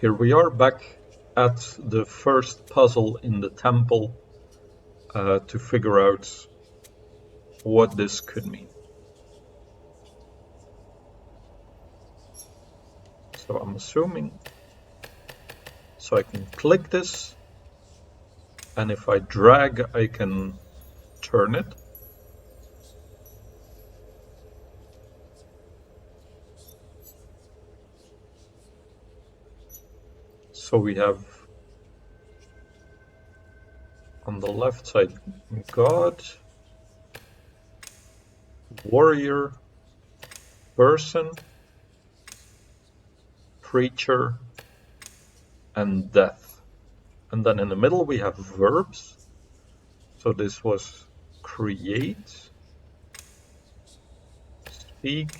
Here we are back at the first puzzle in the temple to figure out what this could mean. So I'm assuming, so I can click this, and if I drag, I can turn it. So we have on the left side God, warrior, person, preacher, and death. And then in the middle we have verbs. So this was create, speak,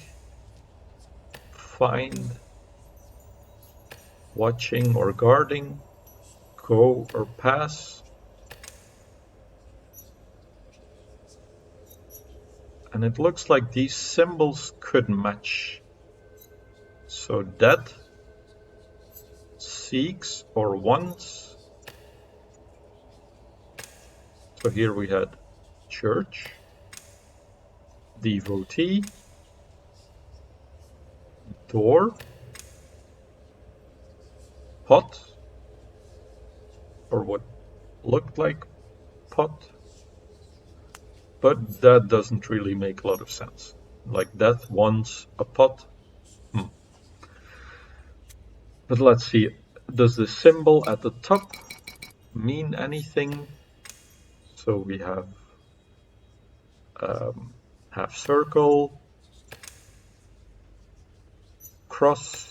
find, watching or guarding, go or pass. And it looks like these symbols could match. So dead, seeks or wants. So here we had church, devotee, door, pot, or what looked like pot, but that doesn't really make a lot of sense. Like death wants a pot. But let's see, does the symbol at the top mean anything? So we have half circle, cross,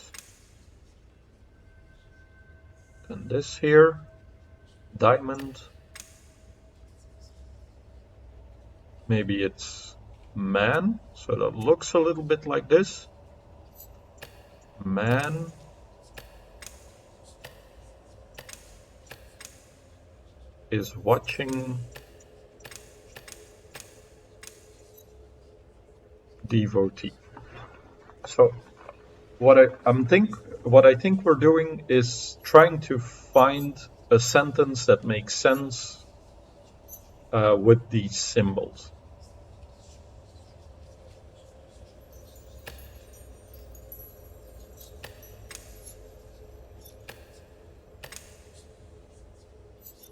and this here, diamond. Maybe it's man, so that looks a little bit like this. Man. Is watching devotee. So what I think we're doing is trying to find a sentence that makes sense with these symbols.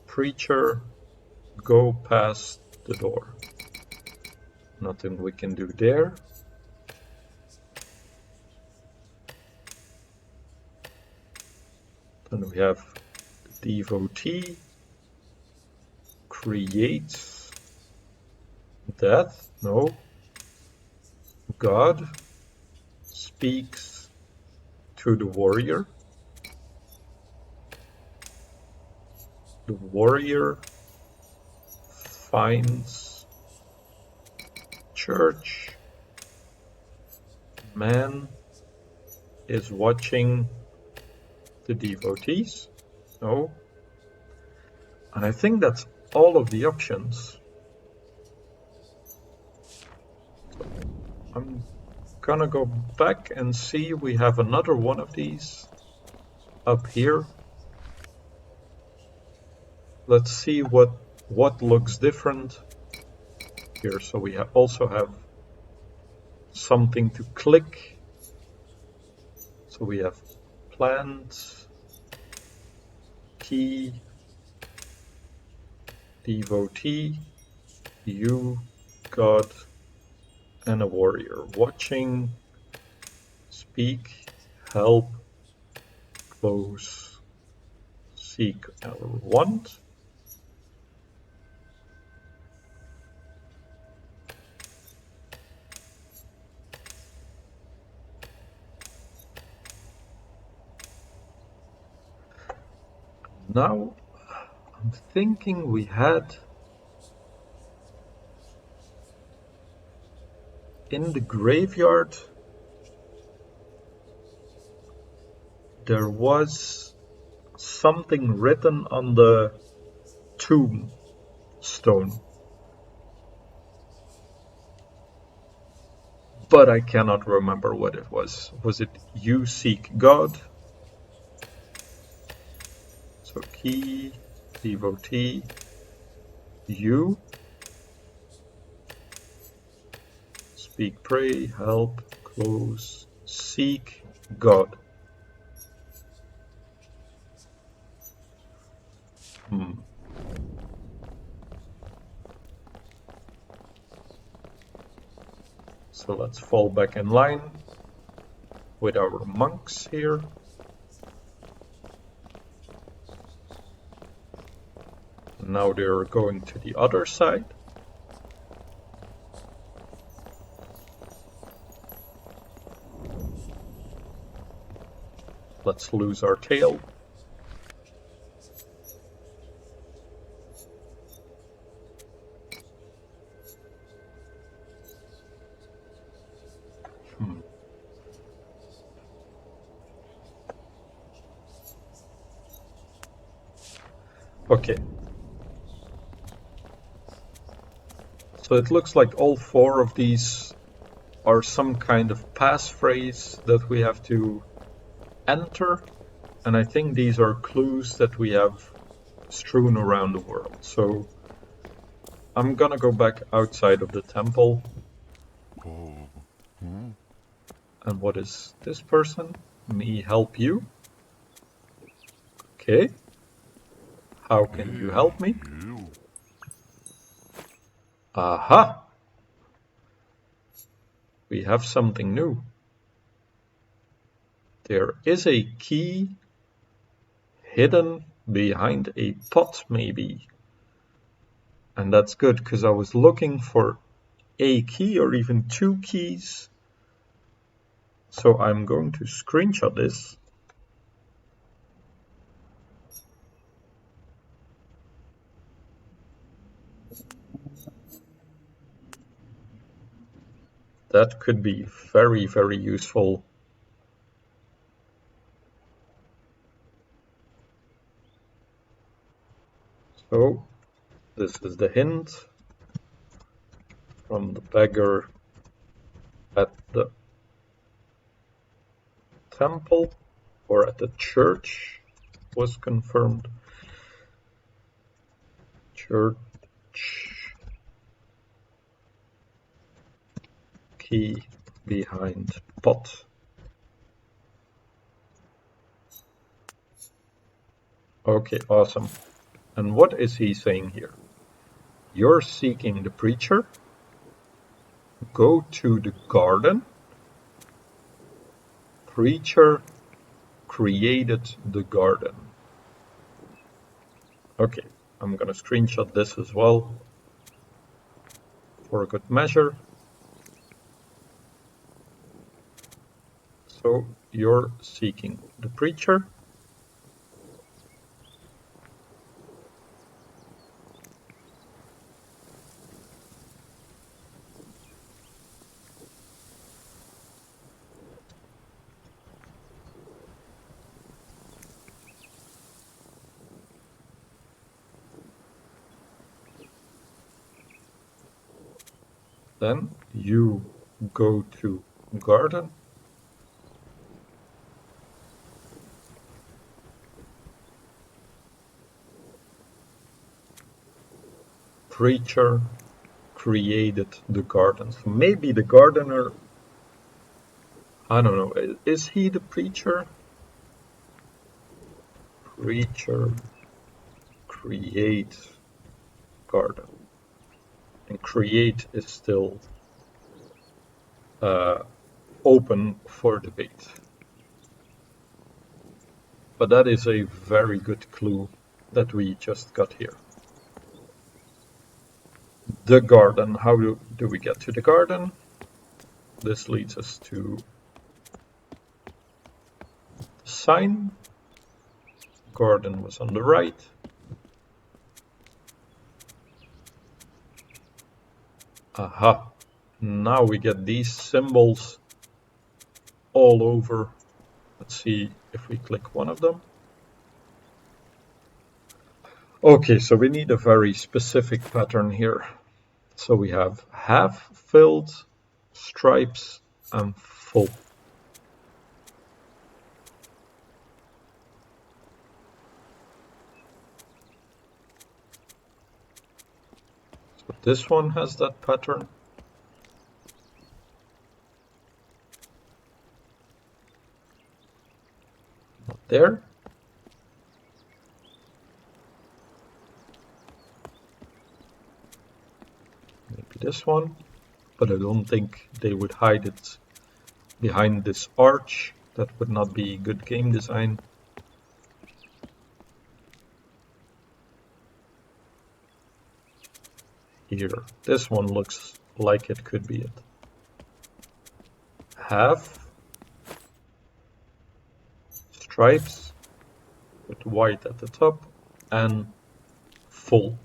Preacher, go past the door. Nothing we can do there. Then we have devotee, creates, death, no. God speaks to the warrior. The warrior finds church. Man is watching the devotees. No. And I think that's all of the options. I'm gonna go back and see, we have another one of these up here. Let's see what looks different here. So we also have something to click. So we have plant, key, devotee, you, God, and a warrior. Watching, speak, help, close, seek, or want. Now, I'm thinking we had in the graveyard, there was something written on the tombstone, but I cannot remember what it was. Was it you seek God? So key, devotee, you, speak, pray, help, close, seek, God. So let's fall back in line with our monks here. Now they're going to the other side. Let's lose our tail. Okay. So it looks like all four of these are some kind of passphrase that we have to enter. And I think these are clues that we have strewn around the world. So I'm gonna go back outside of the temple. And what is this person? Me help you? Okay. How can you help me? Aha! We have something new. There is a key hidden behind a pot, maybe. And that's good, because I was looking for a key or even two keys. So I'm going to screenshot this. That could be very, very useful. So this is the hint from the beggar at the temple or at the church was confirmed. Church key behind pot. Okay, awesome. And what is he saying here? You're seeking the preacher. Go to the garden. Preacher created the garden. Okay, I'm gonna screenshot this as well for a good measure. So you're seeking the preacher. Then you go to garden. Preacher created the garden. So maybe the gardener, I don't know, is he the preacher? Preacher create garden. And create is still open for debate. But that is a very good clue that we just got here. The garden. How do we get to the garden? This leads us to the sign. Garden was on the right. Aha. Now we get these symbols all over. Let's see if we click one of them. Okay, so we need a very specific pattern here. So we have half filled, stripes, and full. This one has that pattern. Not there. Maybe this one, but I don't think they would hide it behind this arch. That would not be good game design. Here, this one looks like it could be it. Half stripes with white at the top and full.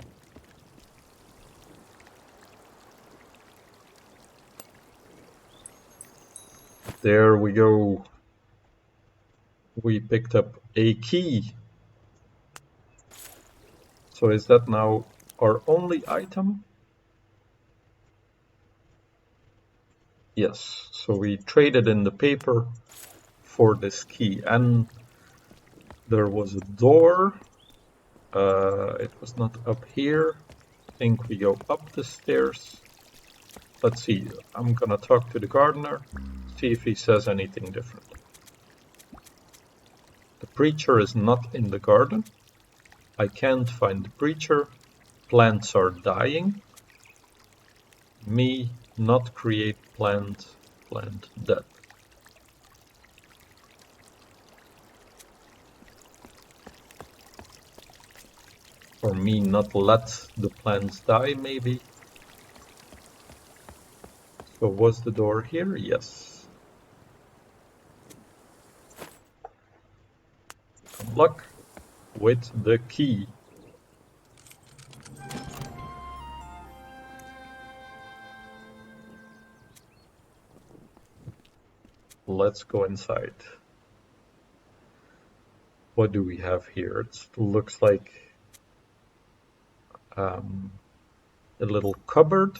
There we go. We picked up a key. So is that now our only item? Yes, so we traded in the paper for this key, and there was a door. It was not up here. I think we go up the stairs. Let's see, I'm gonna talk to the gardener, see if he says anything different. The preacher is not in the garden. I can't find the preacher. Plants are dying. Me not create plant dead. Or me not let the plants die, maybe. So was the door here? Yes. Unlock with the key. Let's go inside. What do we have here? It looks like a little cupboard.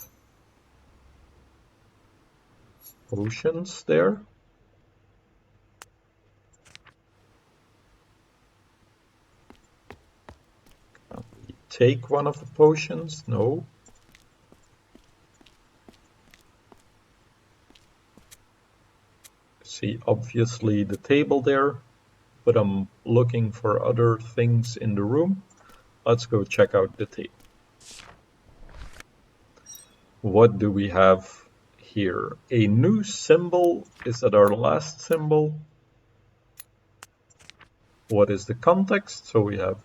Potions there. Can we take one of the potions? No. See, obviously the table there, but I'm looking for other things in the room. Let's go check out the table. What do we have here? A new symbol. Is that our last symbol? What is the context? So we have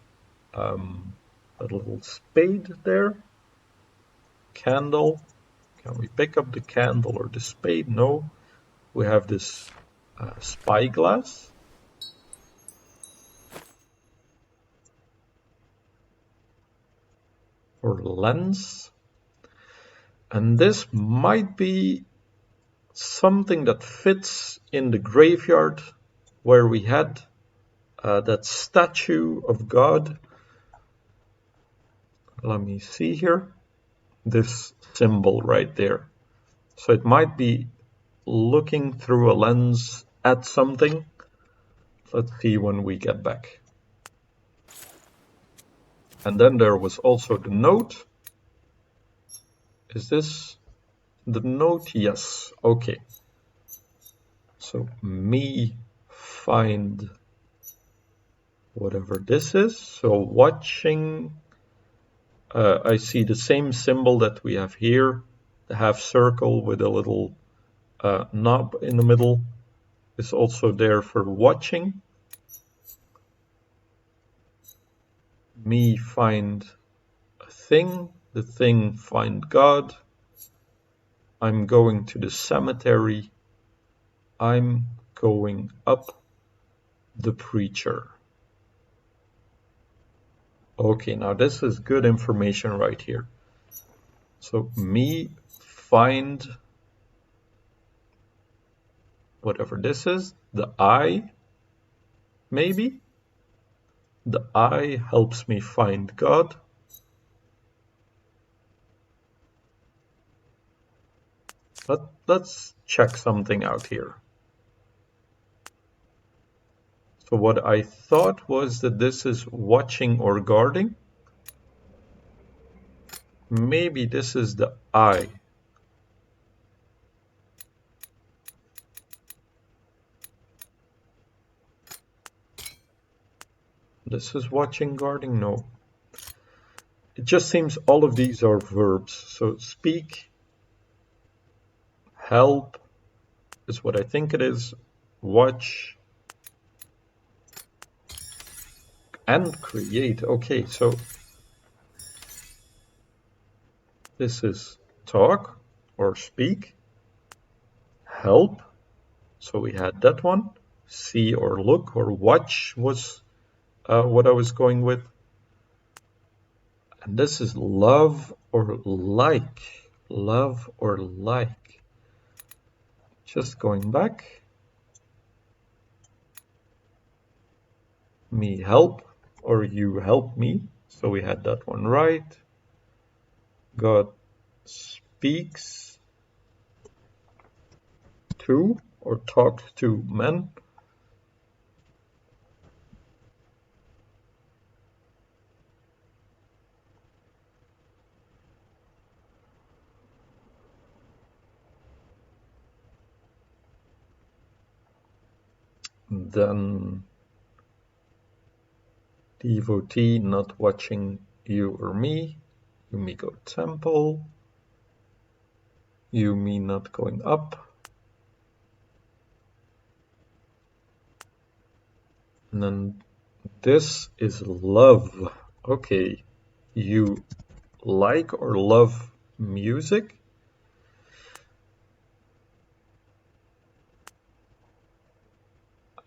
a little spade there. Candle. Can we pick up the candle or the spade? No. We have this spyglass. Or lens. And this might be something that fits in the graveyard where we had that statue of God. Let me see here. This symbol right there. So it might be looking through a lens at something. Let's see when we get back. And then there was also the note. Is this the note? Yes. Okay. So me find whatever this is. So watching, I see the same symbol that we have here. The half circle with a little knob in the middle is also there for watching. Me find a thing, the thing find God. I'm going to the cemetery. I'm going up the preacher. Okay, now this is good information right here. So me find whatever this is, the eye, maybe? The eye helps me find God. Let's check something out here. So what I thought was that this is watching or guarding. maybe this is the eye. This is watching, guarding, no. It just seems all of these are verbs. So speak, help is what I think it is, watch, and create. Okay, so this is talk or speak, help, so we had that one, see or look or watch was what I was going with. And this is love or like, love or like. Just going back. Me help or you help me. So we had that one right. God speaks to or talked to men. Then devotee not watching you or me. You me go temple. You me not going up. And then this is love. Okay. You like or love music.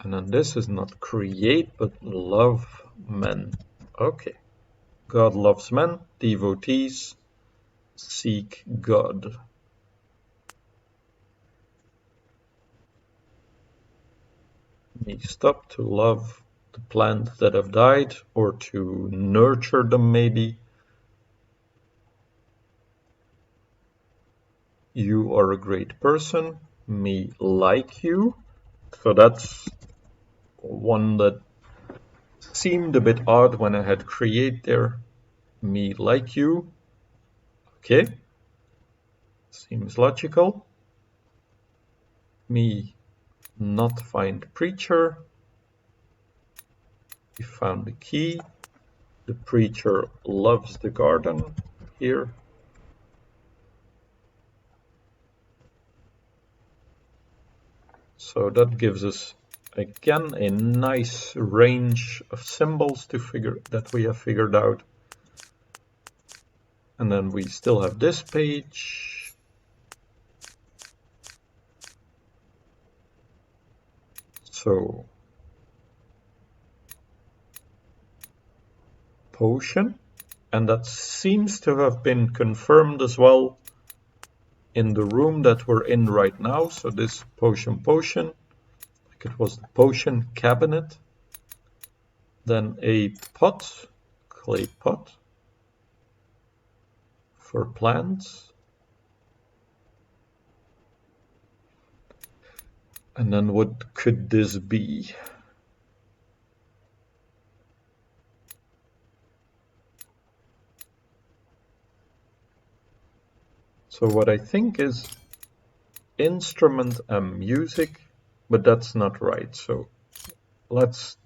And then this is not create, but love men. Okay. God loves men. Devotees seek God. Me stop to love the plants that have died or to nurture them maybe. You are a great person. Me like you. So that's one that seemed a bit odd when I had create there. Me like you. Okay. Seems logical. Me not find preacher. We found the key. The preacher loves the garden here. So that gives us again a nice range of symbols that we have figured out. And then we still have this page. So potion, and that seems to have been confirmed as well in the room that we're in right now. So this potion, like it was the potion cabinet. Then a pot, clay pot for plants. And then what could this be? So what I think is instrument and music, but that's not right. So let's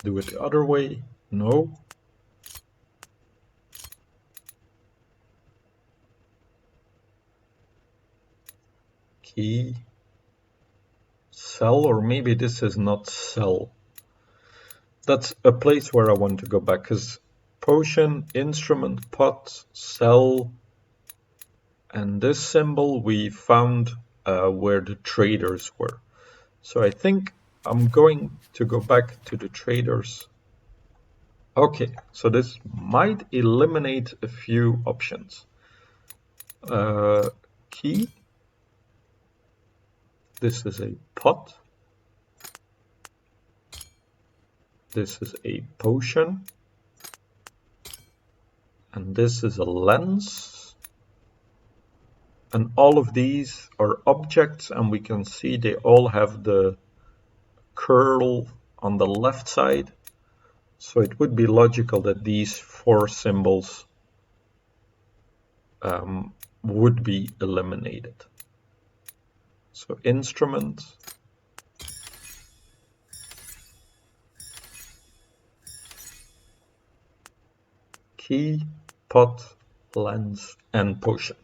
do it the other way. No. Key. Cell, or maybe this is not cell. That's a place where I want to go back, because potion, instrument, pot, cell, and this symbol we found where the traders were. So I think I'm going to go back to the traders. Okay, so this might eliminate a few options. Key. This is a pot. This is a potion. And this is a lens. And all of these are objects, and we can see they all have the curl on the left side. So it would be logical that these four symbols would be eliminated. So instrument, key, pot, lens, and potion.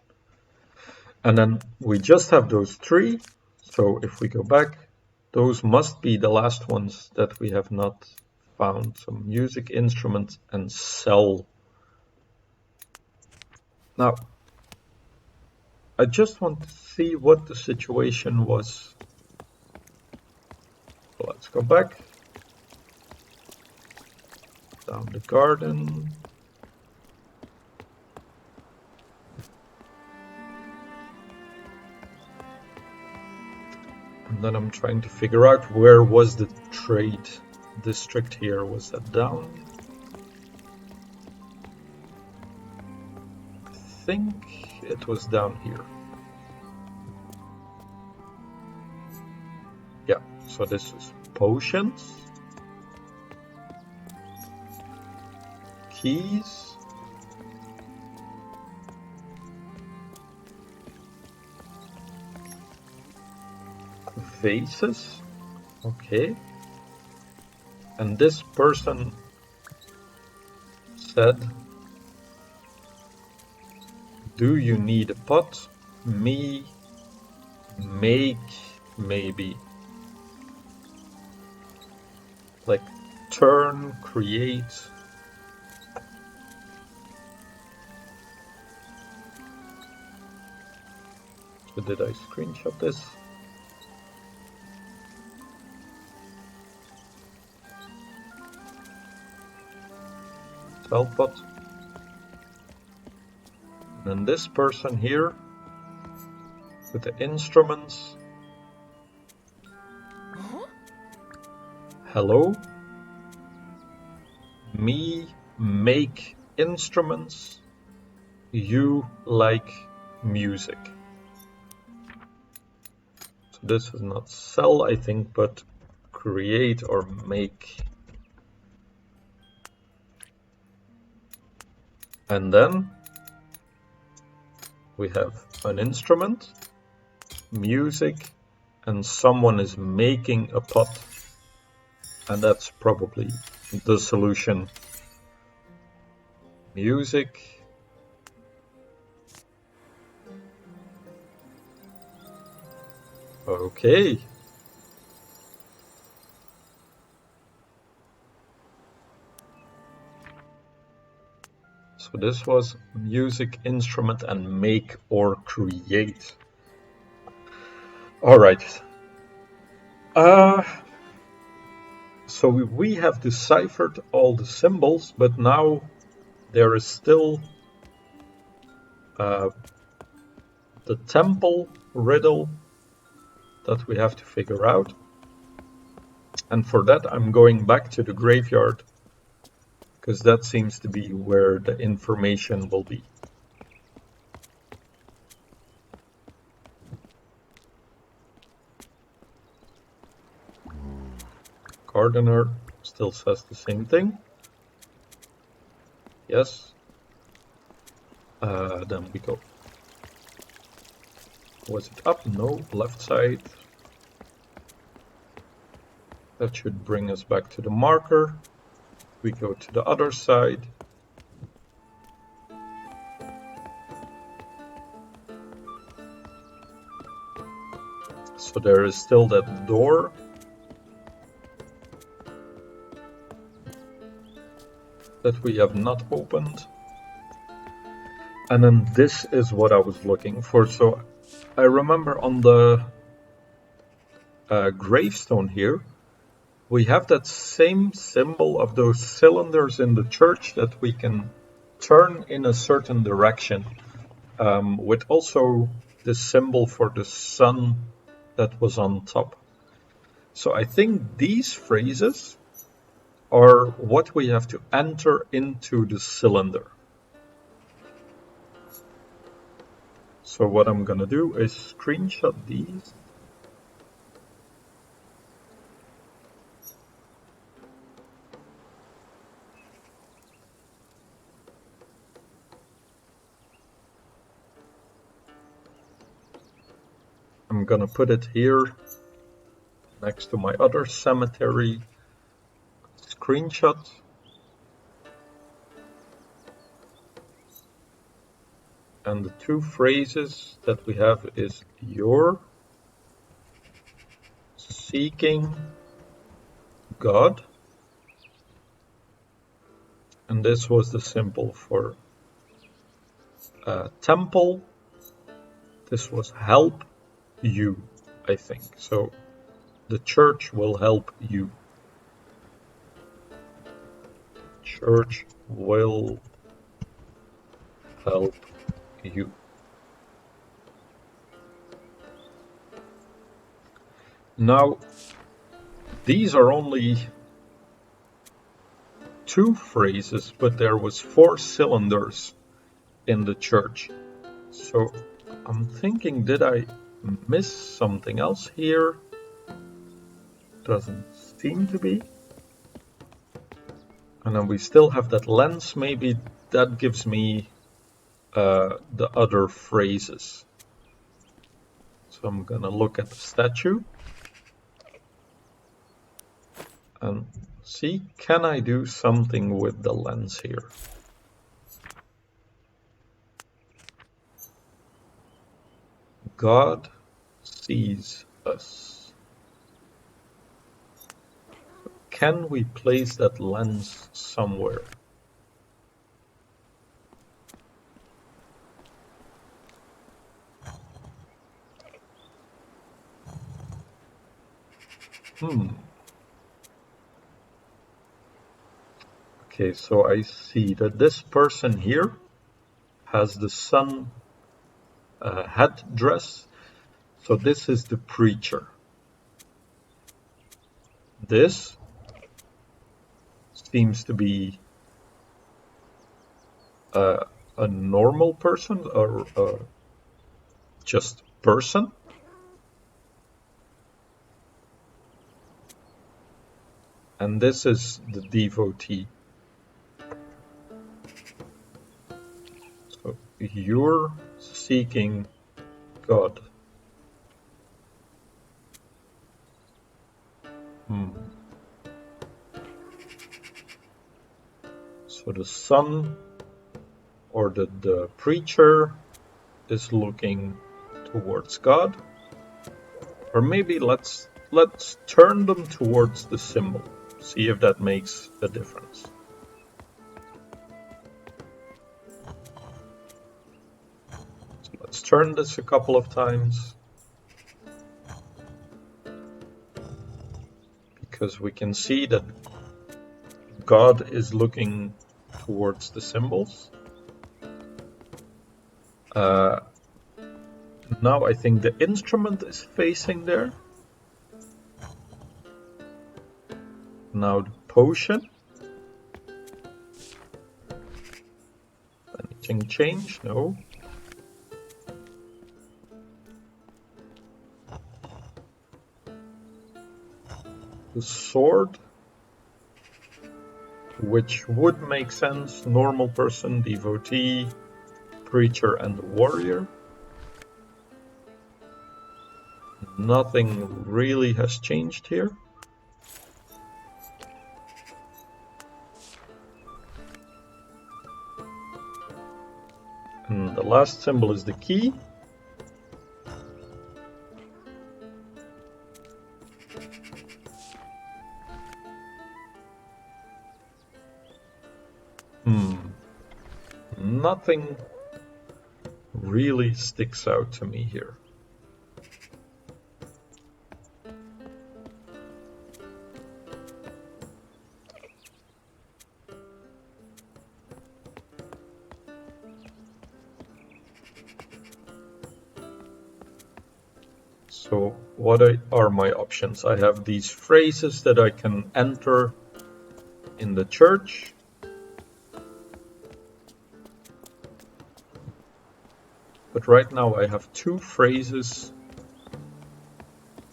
And then we just have those three. So if we go back, those must be the last ones that we have not found. So music, instrument, and cell. Now, I just want to see what the situation was. So let's go back. Down the garden. And then I'm trying to figure out where was the trade district here. Was that down? I think it was down here. Yeah, so this is potions, keys, vases, okay. And this person said, do you need a pot? Me, make, maybe. Like turn, create. So did I screenshot this? Cell pot. And then this person here with the instruments. Hello. Me make instruments. You like music. So this is not sell, I think, but create or make. And then we have an instrument, music, and someone is making a pot. And that's probably the solution. Music. Okay. So this was music, instrument, and make or create. All right. So we have deciphered all the symbols, but now there is still the temple riddle that we have to figure out. And for that, I'm going back to the graveyard, because that seems to be where the information will be. Gardener still says the same thing. Yes. Then we go. Was it up? No. Left side. That should bring us back to the marker. We go to the other side. So there is still that door. That we have not opened. And then this is what I was looking for. So I remember on the gravestone here, we have that same symbol of those cylinders in the church that we can turn in a certain direction, with also the symbol for the sun that was on top. So I think these phrases are what we have to enter into the cylinder. So what I'm gonna do is screenshot these. I'm gonna put it here next to my other cemetery screenshot. And the two phrases that we have is you're seeking God. And this was the symbol for temple. This was help you, I think. So the church will help you. Church will help you. Now, these are only two phrases, but there was 4 cylinders in the church. So I'm thinking, did I miss something else here? Doesn't seem to be. And then we still have that lens. Maybe that gives me the other phrases. So I'm gonna look at the statue and see, can I do something with the lens here? God sees us. Can we place that lens somewhere? Okay, so I see that this person here has the sun headdress. So this is the preacher. This seems to be a normal person or just person. And this is the devotee. So you're seeking God. So the sun or the preacher is looking towards God. Or maybe let's turn them towards the symbol. See if that makes a difference. So let's turn this a couple of times. Because we can see that God is looking towards the symbols. Now I think the instrument is facing there. Now the potion. Anything change? No. The sword, which would make sense, normal person, devotee, preacher, and warrior. Nothing really has changed here. And the last symbol is the key. Nothing really sticks out to me here. So what are my options? I have these phrases that I can enter in the church. But right now I have 2 phrases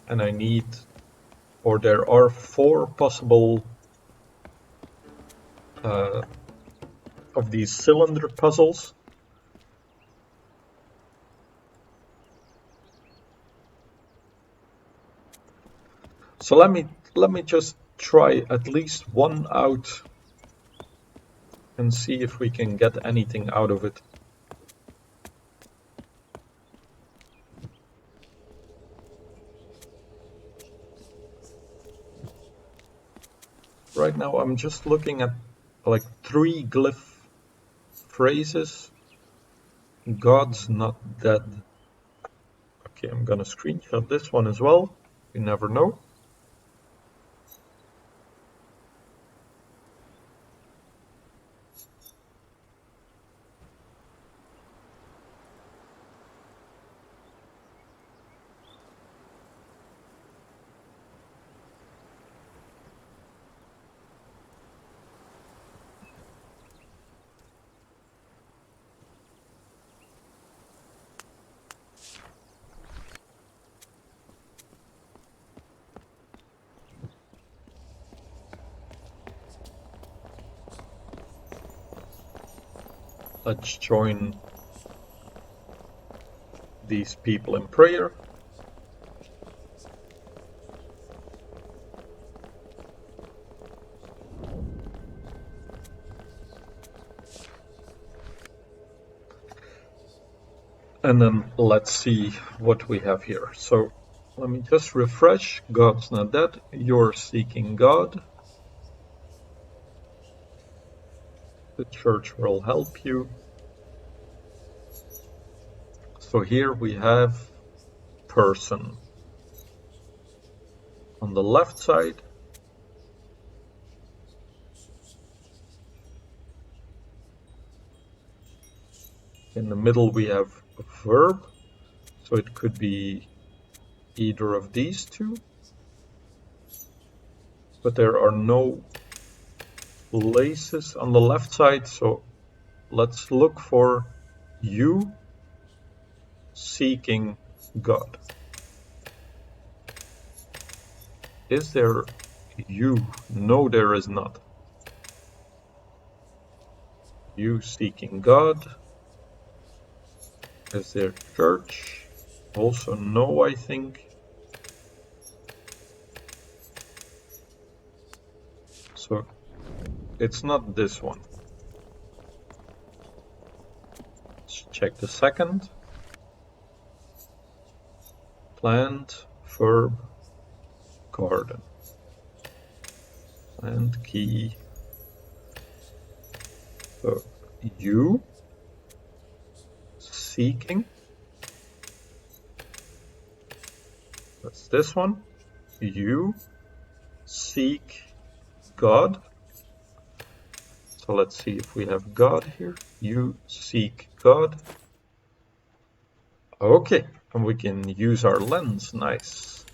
and I need, or there are 4 possible of these cylinder puzzles. So let me just try at least one out and see if we can get anything out of it. Right now I'm just looking at like 3 glyph phrases. God's not dead. Okay, I'm gonna screenshot this one as well. You never know. Let's join these people in prayer. And then let's see what we have here. So let me just refresh. God's not dead. You're seeking God. The church will help you. So here we have person. On the left side, in the middle we have a verb. So it could be either of these two. But there are no laces on the left side, so let's look for you seeking God. Is there you? No, there is not. You seeking God. Is there church? Also no, I think. So it's not this one. Let's check the second. Plant, verb, garden. Plant, key. So you seeking. That's this one. You seek God. So let's see if we have God here. You seek God. Okay, and we can use our lens. Nice.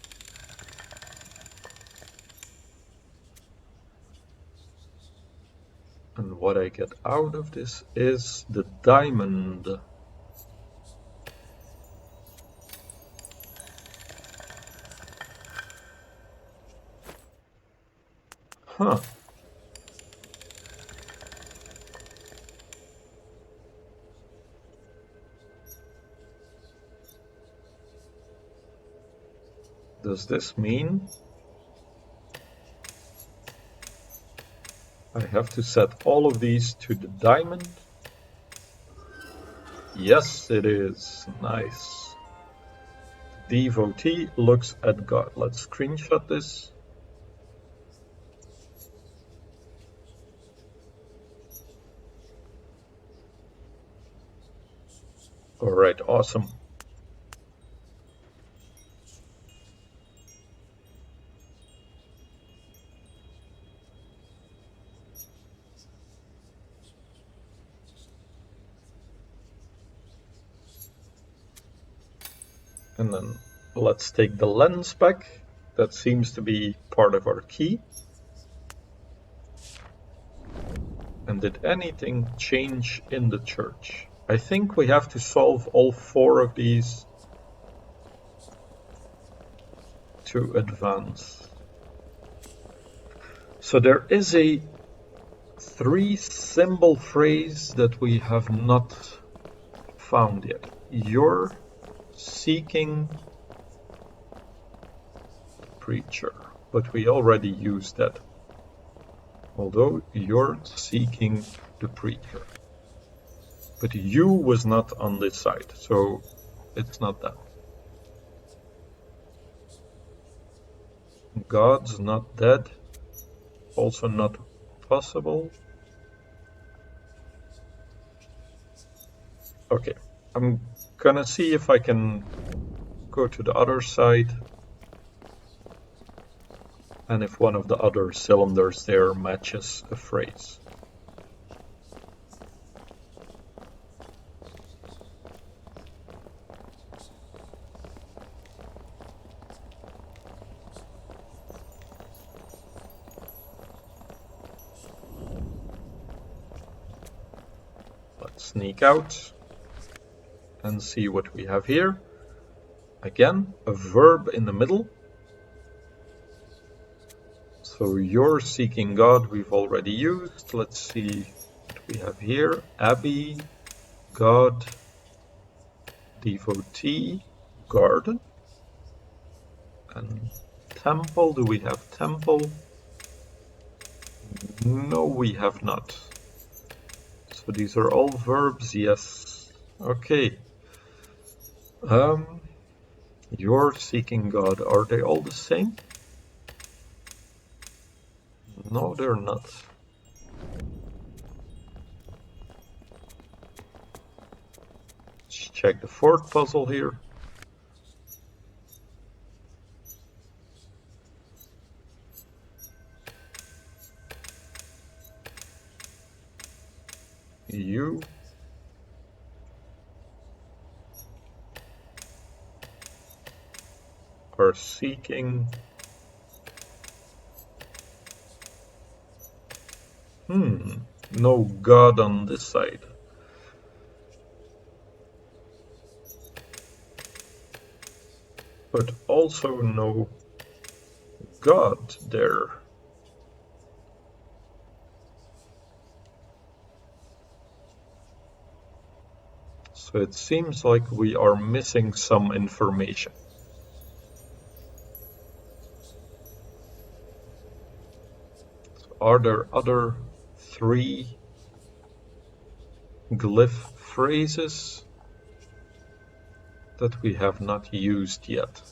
And what I get out of this is the diamond. Huh. Does this mean I have to set all of these to the diamond? Yes, it is. Nice. The devotee looks at God. Let's screenshot this. All right, awesome. And then let's take the lens back. That seems to be part of our key. And did anything change in the church? I think we have to solve all 4 of these to advance. So there is a 3-symbol phrase that we have not found yet. You're seeking preacher. but we already used that. Although you're seeking the preacher. But you was not on this side, so it's not that. God's not dead. Also not possible. Okay, I'm gonna see if I can go to the other side. And if one of the other cylinders there matches a phrase. Let's sneak out and see what we have here. Again, a verb in the middle. So you're seeking God we've already used. Let's see what we have here. Abbey, God, devotee, garden, and temple. Do we have temple? No, we have not. So these are all verbs, yes. Okay. You're seeking God. Are they all the same? No, they're not. Let's check the fourth puzzle here. You are seeking. No God on this side. But also no God there. So it seems like we are missing some information. So are there other 3 glyph phrases that we have not used yet?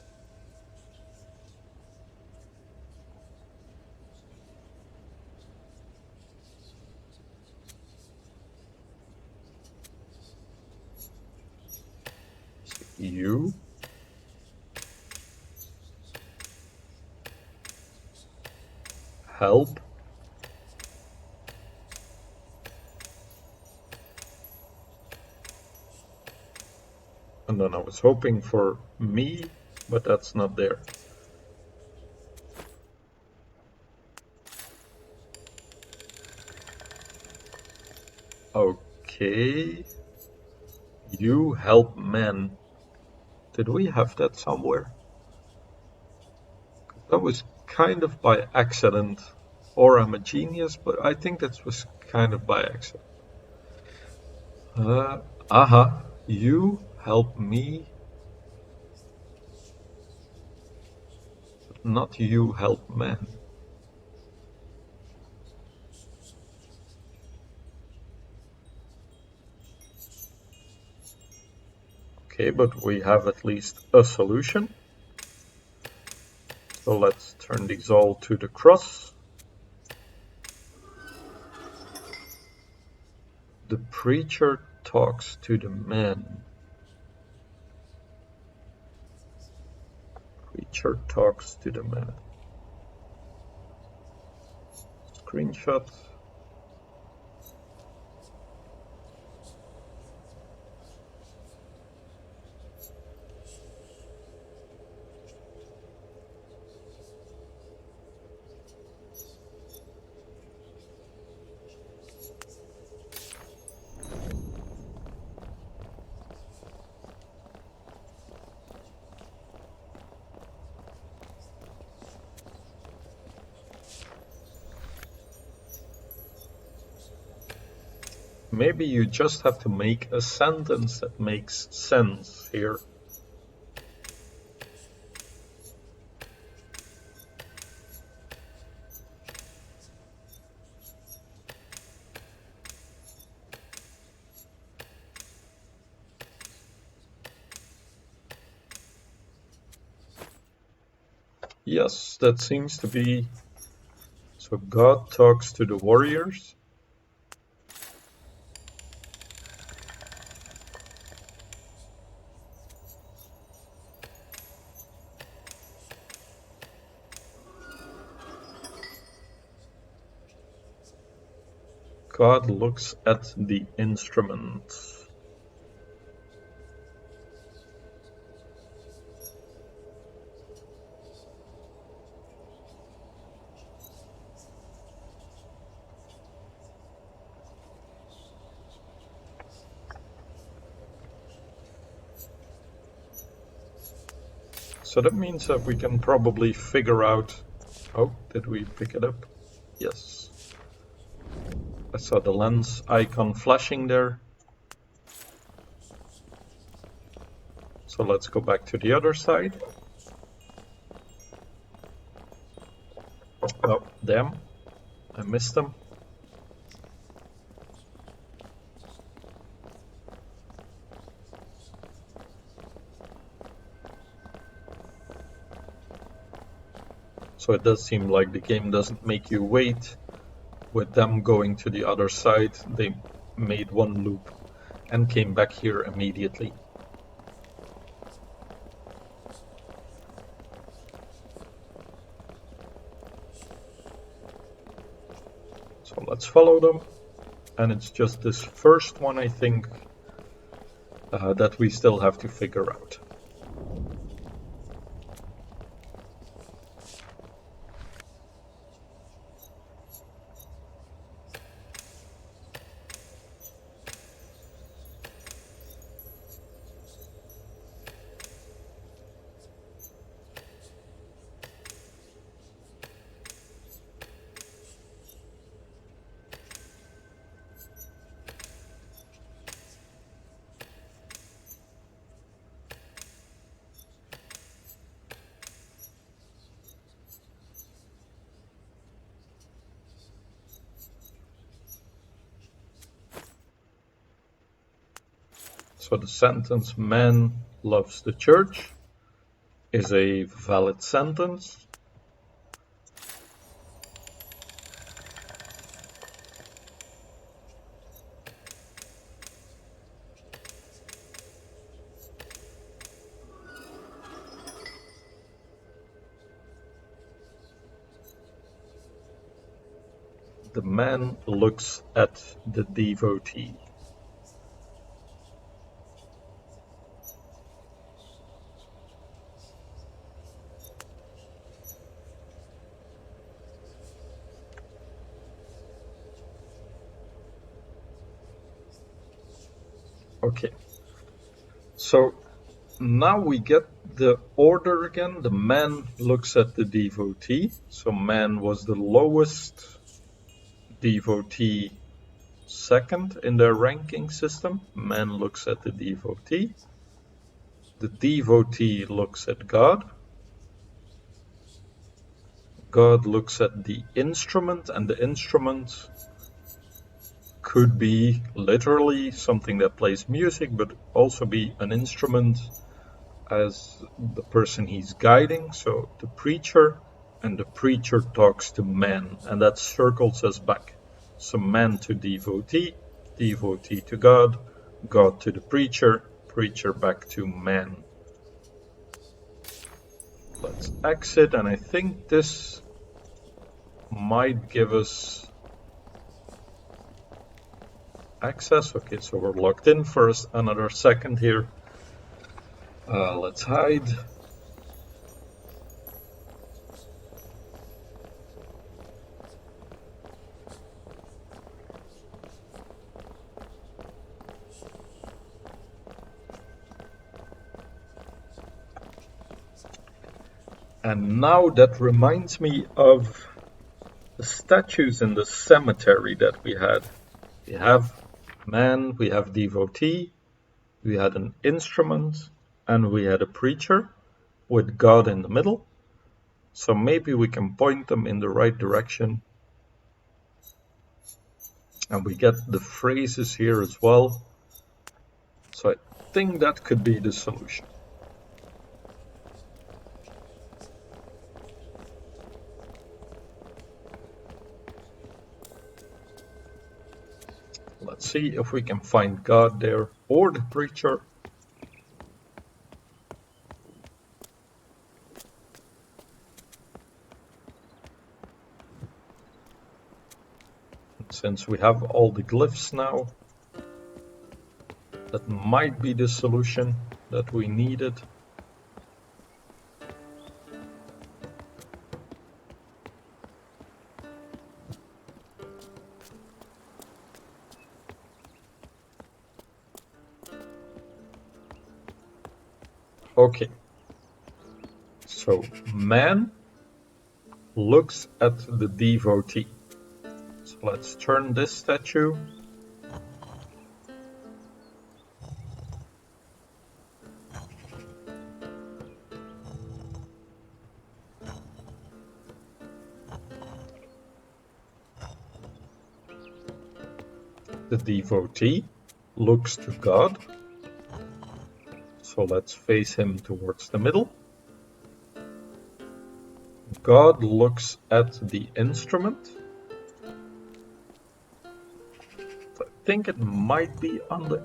You, help, and then I was hoping for me, but that's not there. Okay, you help men. Did we have that somewhere? That was kind of by accident, or I'm a genius, but I think that was kind of by accident. You help me, but not you help men. Okay, but we have at least a solution. So let's turn these all to the cross. The preacher talks to the man. Preacher talks to the man. Screenshot. Maybe you just have to make a sentence that makes sense here. Yes, that seems to be... So God talks to the warriors. God looks at the instrument. So that means that we can probably figure out... Oh, did we pick it up? Yes. I saw the lens icon flashing there. So let's go back to the other side. Oh, damn. I missed them. So it does seem like the game doesn't make you wait. With them going to the other side, they made one loop and came back here immediately. So let's follow them. And it's just this first one, I think, that we still have to figure out. So the sentence, man loves the church, is a valid sentence. The man looks at the devotee. Okay, so now we get the order again. The man looks at the devotee. So man was the lowest, devotee second in their ranking system. Man looks at the devotee. The devotee looks at God. God looks at the instrument, and the instrument could be literally something that plays music, but also be an instrument as the person he's guiding, so the preacher, and the preacher talks to man, and that circles us back. So man to devotee, devotee to God, God to the preacher, preacher back to man. Let's exit, and I think this might give us access. Okay, so we're locked in for another second here. Let's hide. And now that reminds me of the statues in the cemetery that we had. We have man, we have devotee, we had an instrument, and we had a preacher with God in the middle. So maybe we can point them in the right direction. And we get the phrases here as well. So I think that could be the solution. Let's see if we can find God there or the preacher. Since we have all the glyphs now, that might be the solution that we needed. Okay, so man looks at the devotee. So let's turn this statue. The devotee looks to God. So let's face him towards the middle. God looks at the instrument. I think it might be on the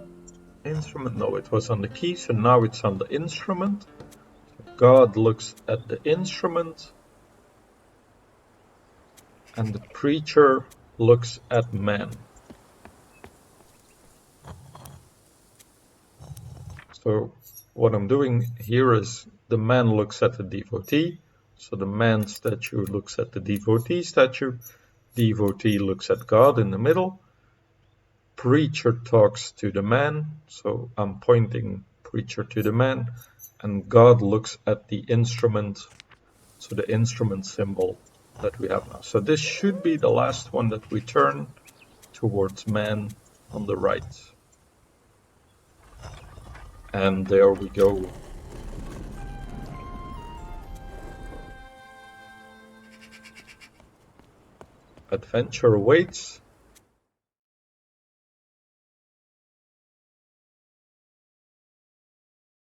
instrument. No, it was on the key, so now it's on the instrument. God looks at the instrument, and the preacher looks at man. So what I'm doing here is the man looks at the devotee, so the man statue looks at the devotee statue, devotee looks at God in the middle, preacher talks to the man, so I'm pointing preacher to the man, and God looks at the instrument, so the instrument symbol that we have now. So this should be the last one that we turn towards man on the right. And there we go. Adventure awaits.